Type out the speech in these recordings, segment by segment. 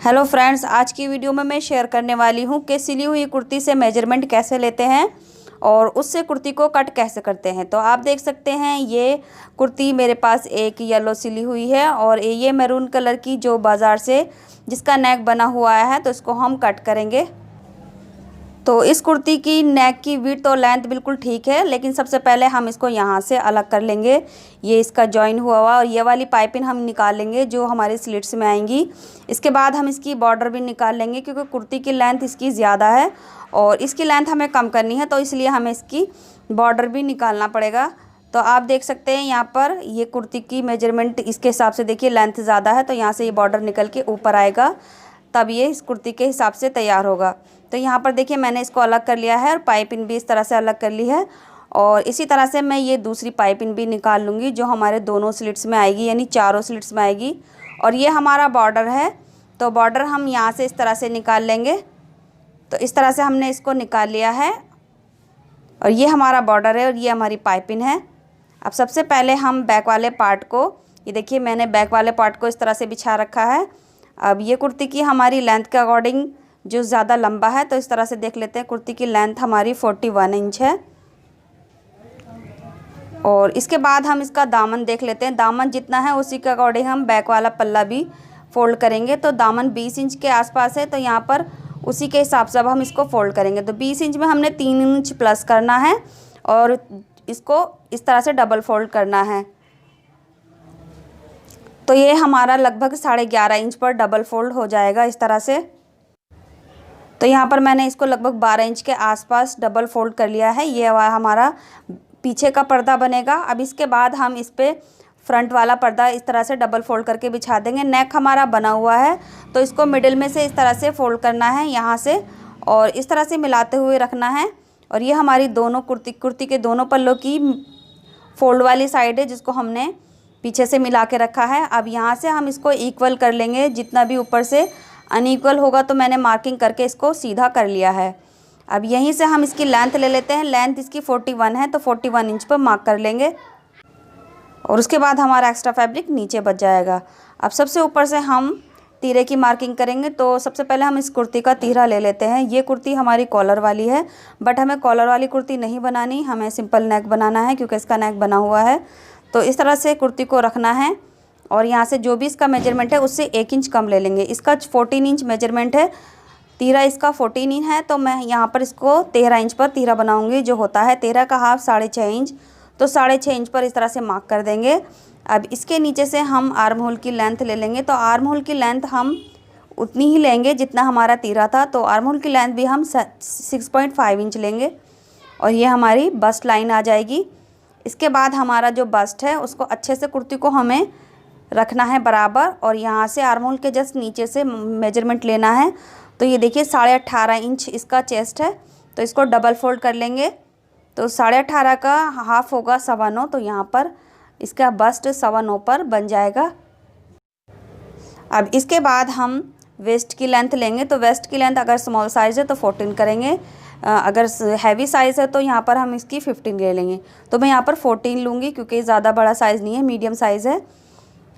Hello friends, आज की video में मैं शेयर करने वाली हूँ कि सिली हुई कुर्ती से मेजरमेंट कैसे लेते हैं और उससे कुर्ती को कट कैसे करते हैं। तो आप देख सकते हैं ये कुर्ती मेरे पास एक येलो सिली हुई है और ये मैरून कलर की जो बाज़ार से जिसका नेक बना हुआ है, तो इसको हम कट करेंगे। तो इस कुर्ती की नेक की विड्थ और लेंथ बिल्कुल ठीक है, लेकिन सबसे पहले हम इसको यहाँ से अलग कर लेंगे। ये इसका जॉइन हुआ और ये वाली पाइपिंग हम निकाल लेंगे जो हमारे स्लिट्स में आएंगी। इसके बाद हम इसकी बॉर्डर भी निकाल लेंगे, क्योंकि कुर्ती की लेंथ इसकी ज़्यादा है और इसकी लेंथ हमें कम करनी है, तो इसलिए हमें इसकी बॉर्डर भी निकालना पड़ेगा। तो आप देख सकते हैं यहाँ पर ये कुर्ती की मेजरमेंट इसके हिसाब से, देखिए लेंथ ज़्यादा है, तो यहाँ से ये बॉर्डर निकल के ऊपर आएगा, तब ये इस कुर्ती के हिसाब से तैयार होगा। तो यहाँ पर देखिए मैंने इसको अलग कर लिया है और पाइपिंग भी इस तरह से अलग कर ली है। और इसी तरह से मैं ये दूसरी पाइपिंग भी निकाल लूँगी जो हमारे दोनों स्लिट्स में आएगी, यानी चारों स्लिट्स में आएगी। और ये हमारा बॉर्डर है, तो बॉर्डर हम यहाँ से इस तरह से निकाल लेंगे। तो इस तरह से हमने इसको निकाल लिया है और ये हमारा बॉर्डर है और ये हमारी पाइपिंग है। अब सबसे पहले हम बैक वाले पार्ट को, ये देखिए मैंने बैक वाले पार्ट को इस तरह से बिछा रखा है। अब ये कुर्ती की हमारी लेंथ के अकॉर्डिंग जो ज़्यादा लंबा है, तो इस तरह से देख लेते हैं। कुर्ती की लेंथ हमारी 41 इंच है। और इसके बाद हम इसका दामन देख लेते हैं। दामन जितना है उसी के अकॉर्डिंग हम बैक वाला पल्ला भी फोल्ड करेंगे। तो दामन 20 इंच के आसपास है, तो यहाँ पर उसी के हिसाब से अब हम इसको फोल्ड करेंगे। तो 20 इंच में हमने 3 इंच प्लस करना है और इसको इस तरह से डबल फोल्ड करना है। तो ये हमारा लगभग 11.5 इंच पर डबल फोल्ड हो जाएगा इस तरह से। तो यहाँ पर मैंने इसको लगभग 12 इंच के आसपास डबल फोल्ड कर लिया है। ये हमारा पीछे का पर्दा बनेगा। अब इसके बाद हम इस पर फ्रंट वाला पर्दा इस तरह से डबल फोल्ड करके बिछा देंगे। नेक हमारा बना हुआ है, तो इसको मिडिल में से इस तरह से फोल्ड करना है यहाँ से, और इस तरह से मिलाते हुए रखना है। और ये हमारी दोनों कुर्ती के दोनों पल्लों की फोल्ड वाली साइड है, जिसको हमने पीछे से मिला के रखा है। अब यहाँ से हम इसको इक्वल कर लेंगे। जितना भी ऊपर से अनइक्वल होगा तो मैंने मार्किंग करके इसको सीधा कर लिया है। अब यहीं से हम इसकी लेंथ ले लेते हैं। लेंथ इसकी 41 है, तो 41 इंच पर मार्क कर लेंगे और उसके बाद हमारा एक्स्ट्रा फैब्रिक नीचे बच जाएगा। अब सबसे ऊपर से हम तीरे की मार्किंग करेंगे। तो सबसे पहले हम इस कुर्ती का तीरा ले लेते हैं। ये कुर्ती हमारी कॉलर वाली है, बट हमें कॉलर वाली कुर्ती नहीं बनानी, हमें सिंपल नेक बनाना है, क्योंकि इसका नेक बना हुआ है। तो इस तरह से कुर्ती को रखना है और यहाँ से जो भी इसका मेजरमेंट है उससे 1 इंच कम ले लेंगे। इसका 14 इंच मेजरमेंट है, तीरा इसका 14 इंच है, तो मैं यहाँ पर इसको 13 इंच पर तीरा बनाऊँगी। जो होता है 13 का हाफ 6.5 इंच, तो 6.5 इंच पर इस तरह से मार्क कर देंगे। अब इसके नीचे से हम आर्म होल की लेंथ ले लेंगे। तो आर्म होल की लेंथ हम उतनी ही लेंगे जितना हमारा तीरा था। तो आर्म होल की लेंथ भी हम 6.5 इंच लेंगे और ये हमारी बस्ट लाइन आ जाएगी। इसके बाद हमारा जो बस्ट है उसको अच्छे से कुर्ती को हमें रखना है बराबर, और यहाँ से आर्म होल के जस्ट नीचे से मेजरमेंट लेना है। तो ये देखिए 18.5 इंच इसका चेस्ट है, तो इसको डबल फोल्ड कर लेंगे। तो 18.5 का हाफ होगा 9.25, तो यहाँ पर इसका बस्ट 9.25 पर बन जाएगा। अब इसके बाद हम वेस्ट की लेंथ लेंगे। तो वेस्ट की लेंथ अगर स्मॉल साइज़ है तो 14 करेंगे, अगर हैवी साइज़ है तो यहाँ पर हम इसकी 15 ले लेंगे। तो मैं यहाँ पर 14 लूँगी, क्योंकि ज़्यादा बड़ा साइज़ नहीं है, मीडियम साइज़ है।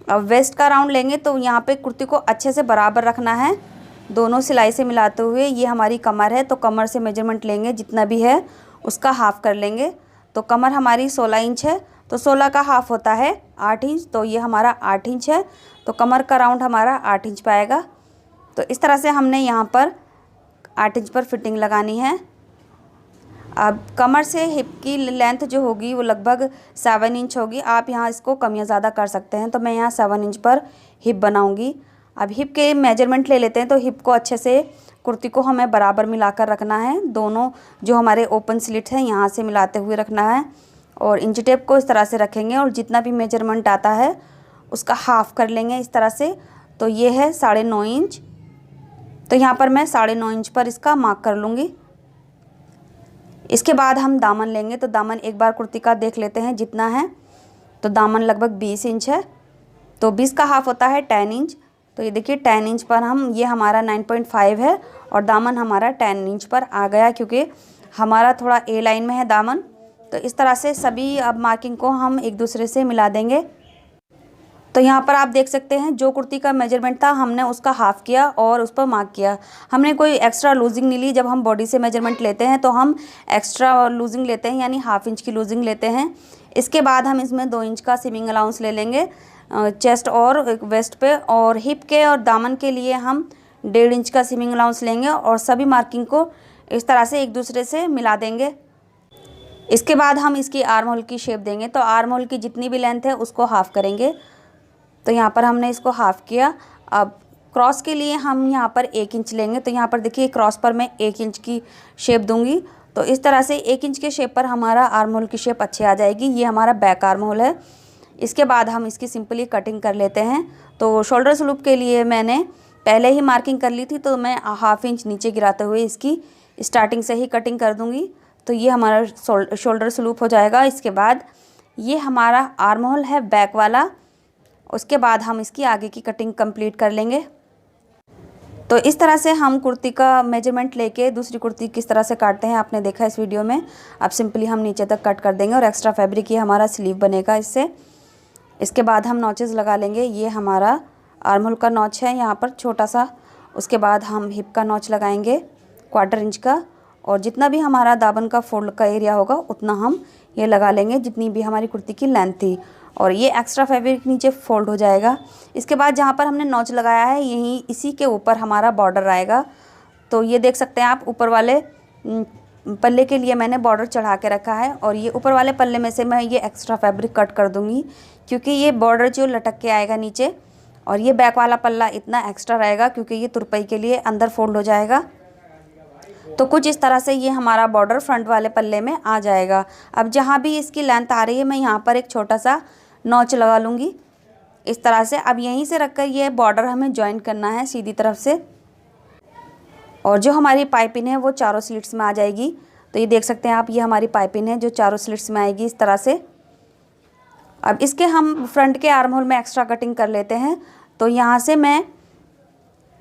अब वेस्ट का राउंड लेंगे, तो यहाँ पे कुर्ती को अच्छे से बराबर रखना है, दोनों सिलाई से मिलाते हुए। ये हमारी कमर है, तो कमर से मेजरमेंट लेंगे, जितना भी है उसका हाफ़ कर लेंगे। तो कमर हमारी 16 इंच है, तो 16 का हाफ़ होता है 8 इंच, तो ये हमारा 8 इंच है। तो कमर का राउंड हमारा 8 इंच पे आएगा। तो इस तरह से हमने यहाँ पर 8 इंच पर फिटिंग लगानी है। अब कमर से हिप की लेंथ जो होगी वो लगभग 7 इंच होगी। आप यहाँ इसको कम या ज़्यादा कर सकते हैं, तो मैं यहाँ 7 इंच पर हिप बनाऊँगी। अब हिप के मेजरमेंट ले लेते हैं। तो हिप को अच्छे से कुर्ती को हमें बराबर मिलाकर रखना है। दोनों जो हमारे ओपन स्लिट हैं यहाँ से मिलाते हुए रखना है, और इंच टेप को इस तरह से रखेंगे और जितना भी मेजरमेंट आता है उसका हाफ़ कर लेंगे इस तरह से। तो ये है 9.5 इंच, तो यहाँ पर मैं 9.5 इंच पर इसका मार्क कर लूँगी। इसके बाद हम दामन लेंगे। तो दामन एक बार कुर्ती का देख लेते हैं जितना है। तो दामन लगभग 20 इंच है, तो 20 का हाफ़ होता है 10 इंच। तो ये देखिए 10 इंच पर हम, ये हमारा 9.5 है और दामन हमारा 10 इंच पर आ गया, क्योंकि हमारा थोड़ा ए लाइन में है दामन। तो इस तरह से सभी अब मार्किंग को हम एक दूसरे से मिला देंगे। तो यहाँ पर आप देख सकते हैं जो कुर्ती का मेजरमेंट था हमने उसका हाफ़ किया और उस पर मार्क किया। हमने कोई एक्स्ट्रा लूजिंग नहीं ली। जब हम बॉडी से मेजरमेंट लेते हैं तो हम एक्स्ट्रा लूजिंग लेते हैं, यानी ½ इंच की लूजिंग लेते हैं। इसके बाद हम इसमें 2 इंच का सीमिंग अलाउंस ले लेंगे चेस्ट और वेस्ट पे, और हिप के और दामन के लिए हम 1.5 इंच का सीमिंग अलाउंस लेंगे और सभी मार्किंग को इस तरह से एक दूसरे से मिला देंगे। इसके बाद हम इसकी आर्म होल की शेप देंगे। तो आर्म होल की जितनी भी लेंथ है उसको हाफ़ करेंगे। तो यहाँ पर हमने इसको हाफ़ किया। अब क्रॉस के लिए हम यहाँ पर 1 इंच लेंगे। तो यहाँ पर देखिए क्रॉस पर मैं 1 इंच की शेप दूंगी। तो इस तरह से 1 इंच के शेप पर हमारा आर्म होल की शेप अच्छी आ जाएगी। ये हमारा बैक आर्म होल है। इसके बाद हम इसकी सिंपली कटिंग कर लेते हैं। तो शोल्डर स्लूप के लिए मैंने पहले ही मार्किंग कर ली थी, तो मैं ½ इंच नीचे गिराते हुए इसकी स्टार्टिंग से ही कटिंग कर दूँगी। तो ये हमारा शोल्डर स्लूप हो जाएगा। इसके बाद ये हमारा आर्म होल है बैक वाला। उसके बाद हम इसकी आगे की कटिंग कंप्लीट कर लेंगे। तो इस तरह से हम कुर्ती का मेजरमेंट लेके दूसरी कुर्ती किस तरह से काटते हैं आपने देखा इस वीडियो में। अब सिंपली हम नीचे तक कट कर देंगे और एक्स्ट्रा फैब्रिक ये हमारा स्लीव बनेगा इससे। इसके बाद हम नॉचेस लगा लेंगे। ये हमारा आर्म होल का नॉच है यहाँ पर छोटा सा। उसके बाद हम हिप का नॉच लगाएंगे 1/4 इंच का, और जितना भी हमारा दामन का फोल्ड का एरिया होगा उतना हम ये लगा लेंगे जितनी भी हमारी कुर्ती की लेंथ थी, और ये एक्स्ट्रा फैब्रिक नीचे फोल्ड हो जाएगा। इसके बाद जहाँ पर हमने नॉच लगाया है यहीं इसी के ऊपर हमारा बॉर्डर आएगा। तो ये देख सकते हैं आप, ऊपर वाले पल्ले के लिए मैंने बॉर्डर चढ़ा के रखा है, और ये ऊपर वाले पल्ले में से मैं ये एक्स्ट्रा फैब्रिक कट कर दूँगी क्योंकि ये बॉर्डर जो लटक के आएगा नीचे, और ये बैक वाला पल्ला इतना एक्स्ट्रा रहेगा क्योंकि ये तुरपाई के लिए अंदर फोल्ड हो जाएगा। तो कुछ इस तरह से ये हमारा बॉर्डर फ्रंट वाले पल्ले में आ जाएगा। अब जहाँ भी इसकी लेंथ आ रही है मैं यहाँ पर एक छोटा सा नॉच लगा लूँगी इस तरह से। अब यहीं से रखकर ये बॉर्डर हमें जॉइन करना है सीधी तरफ से, और जो हमारी पाइपिंग है वो चारों स्लिट्स में आ जाएगी। तो ये देख सकते हैं आप, ये हमारी पाइपिंग है जो चारों स्लिट्स में आएगी इस तरह से। अब इसके हम फ्रंट के आर्म होल में एक्स्ट्रा कटिंग कर लेते हैं। तो यहाँ से मैं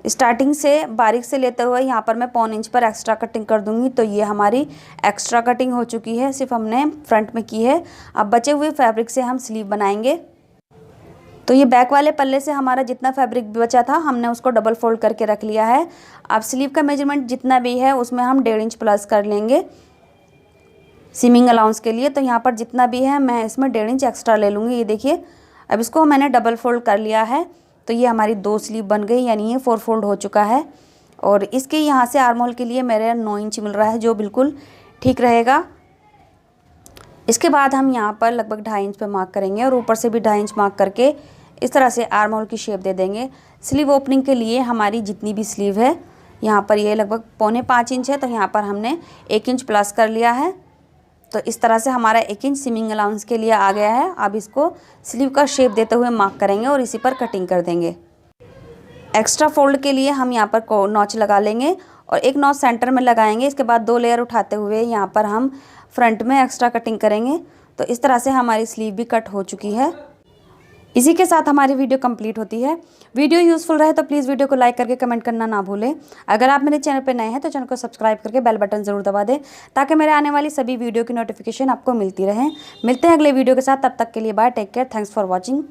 स्टार्टिंग से बारीक से लेते हुए यहाँ पर मैं 1/4 इंच पर एक्स्ट्रा कटिंग कर दूंगी। तो ये हमारी एक्स्ट्रा कटिंग हो चुकी है, सिर्फ हमने फ्रंट में की है। अब बचे हुए फैब्रिक से हम स्लीव बनाएंगे। तो ये बैक वाले पल्ले से हमारा जितना फैब्रिक बचा था हमने उसको डबल फोल्ड करके रख लिया है। अब स्लीव का मेजरमेंट जितना भी है उसमें हम 1.5 इंच प्लस कर लेंगे सीमिंग अलाउंस के लिए। तो यहाँ पर जितना भी है मैं इसमें 1.5 इंच एक्स्ट्रा ले लूँगी। ये देखिए, अब इसको मैंने डबल फोल्ड कर लिया है। तो ये हमारी 2 स्लीव बन गई, यानी ये 4 फोल्ड हो चुका है। और इसके यहाँ से आर्म होल के लिए मेरे 9 इंच मिल रहा है, जो बिल्कुल ठीक रहेगा। इसके बाद हम यहाँ पर लगभग 2.5 इंच पे मार्क करेंगे और ऊपर से भी 2.5 इंच मार्क करके इस तरह से आर्म होल की शेप दे देंगे। स्लीव ओपनिंग के लिए हमारी जितनी भी स्लीव है यहाँ पर ये लगभग 4.25 इंच है, तो यहाँ पर हमने 1 इंच प्लस कर लिया है। तो इस तरह से हमारा 1 इंच सीमिंग अलाउंस के लिए आ गया है। अब इसको स्लीव का शेप देते हुए मार्क करेंगे और इसी पर कटिंग कर देंगे। एक्स्ट्रा फोल्ड के लिए हम यहाँ पर नॉच लगा लेंगे और एक नॉच सेंटर में लगाएंगे। इसके बाद 2 लेयर उठाते हुए यहाँ पर हम फ्रंट में एक्स्ट्रा कटिंग करेंगे। तो इस तरह से हमारी स्लीव भी कट हो चुकी है। इसी के साथ हमारी वीडियो कंप्लीट होती है। वीडियो यूज़फुल रहे तो प्लीज़ वीडियो को लाइक करके कमेंट करना ना भूलें। अगर आप मेरे चैनल पर नए हैं तो चैनल को सब्सक्राइब करके बेल बटन ज़रूर दबा दें ताकि मेरे आने वाली सभी वीडियो की नोटिफिकेशन आपको मिलती रहे। मिलते हैं अगले वीडियो के साथ, तब तक के लिए bye, take care, thanks for watching.